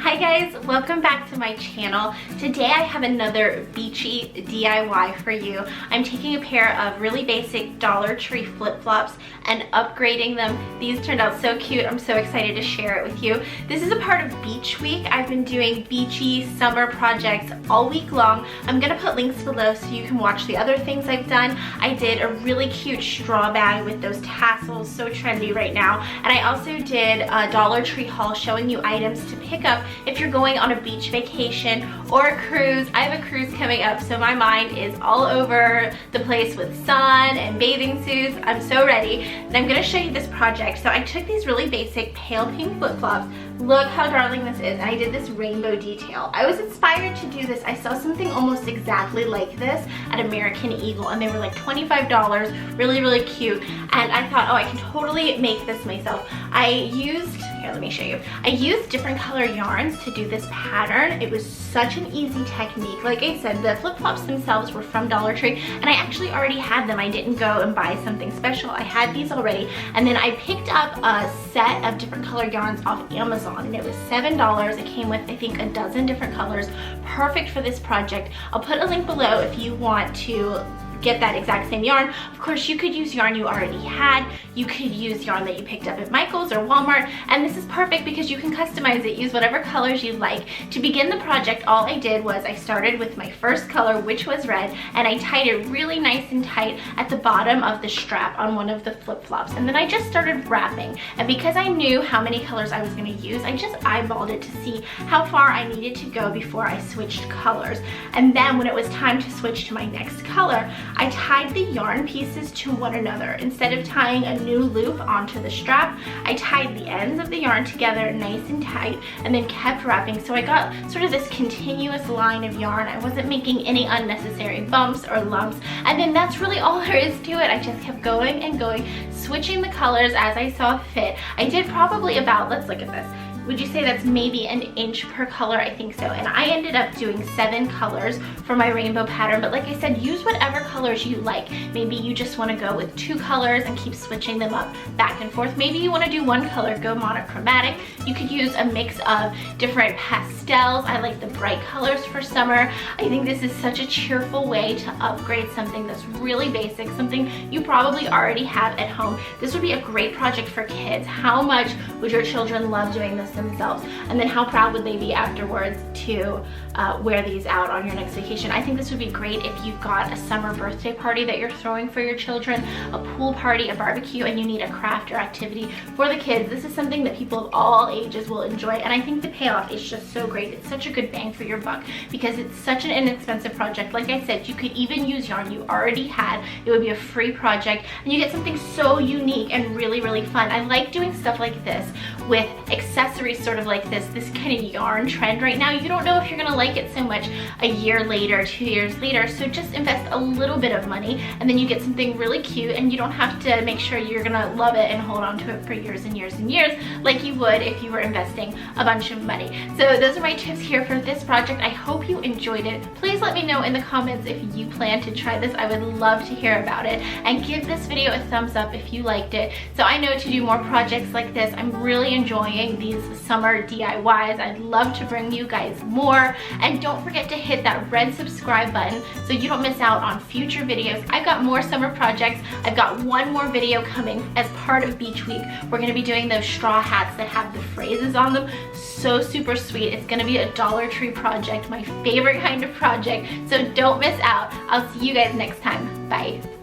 Hi guys, welcome back to my channel. Today I have another beachy DIY for you. I'm taking a pair of really basic Dollar Tree flip-flops and upgrading them. These turned out so cute. I'm so excited to share it with you. This is a part of Beach Week. I've been doing beachy summer projects all week long. I'm gonna put links below so you can watch the other things I've done. I did a really cute straw bag with those tassels, so trendy right now. And I also did a Dollar Tree haul showing you items to pick up if you're going on a beach vacation or a cruise. I have a cruise coming up, so my mind is all over the place with sun and bathing suits. I'm so ready, and I'm gonna show you this project. So I took these really basic pale pink flip-flops. Look how darling this is, and I did this rainbow detail. I was inspired to do this. I saw something almost exactly like this at American Eagle, and they were like $25, really cute. And I thought, oh, I can totally make this myself. I used different color yarns to do this pattern. It was such an easy technique. Like I said, the flip-flops themselves were from Dollar Tree, and I actually already had them. I didn't go and buy something special. I had these already, and then I picked up a set of different color yarns off Amazon, and it was $7. It came with, I think, a dozen different colors. Perfect for this project. I'll put a link below if you want to get that exact same yarn. Of course, you could use yarn you already had. You could use yarn that you picked up at Michael's or Walmart, and this is perfect because you can customize it. Use whatever colors you like. To begin the project, all I did was I started with my first color, which was red, and I tied it really nice and tight at the bottom of the strap on one of the flip-flops, and then I just started wrapping. And because I knew how many colors I was going to use, I just eyeballed it to see how far I needed to go before I switched colors. And then when it was time to switch to my next color, I tied the yarn pieces to one another. Instead of tying a new loop onto the strap, I tied the ends of the yarn together nice and tight and then kept wrapping. So I got sort of this continuous line of yarn. I wasn't making any unnecessary bumps or lumps. And then that's really all there is to it. I just kept going and going, switching the colors as I saw fit. I did probably about, let's look at this. Would you say that's maybe an inch per color? I think so. And I ended up doing 7 colors for my rainbow pattern. But like I said, use whatever colors you like. Maybe you just want to go with 2 colors and keep switching them up back and forth. Maybe you want to do 1 color, go monochromatic. You could use a mix of different pastels. I like the bright colors for summer. I think this is such a cheerful way to upgrade something that's really basic, something you probably already have at home. This would be a great project for kids. How much would your children love doing this themselves? And then how proud would they be afterwards to wear these out on your next vacation? I think this would be great if you've got a summer birthday party that you're throwing for your children, a pool party, a barbecue, and you need a craft or activity for the kids. This is something that people of all ages will enjoy, and I think the payoff is just so great. It's such a good bang for your buck because it's such an inexpensive project. Like I said, you could even use yarn you already had. It would be a free project, and you get something so unique and really fun. I like doing stuff like this with accessories sort of like this kind of yarn trend right now. You don't know if you're gonna like it so much a year later, 2 years later, so just invest a little bit of money and then you get something really cute, and you don't have to make sure you're gonna love it and hold on to it for years and years and years like you would if you were investing a bunch of money. So those are my tips here for this project. I hope you enjoyed it. Please let me know in the comments if you plan to try this. I would love to hear about it, and give this video a thumbs up if you liked it so I know to do more projects like this. I'm really enjoying these summer DIYs. I'd love to bring you guys more, and don't forget to hit that red subscribe button so you don't miss out on future videos. I've got more summer projects. I've got one more video coming as part of Beach Week. We're going to be doing those straw hats that have the phrases on them. So super sweet. It's going to be a Dollar Tree project, my favorite kind of project, so don't miss out. I'll see you guys next time. Bye.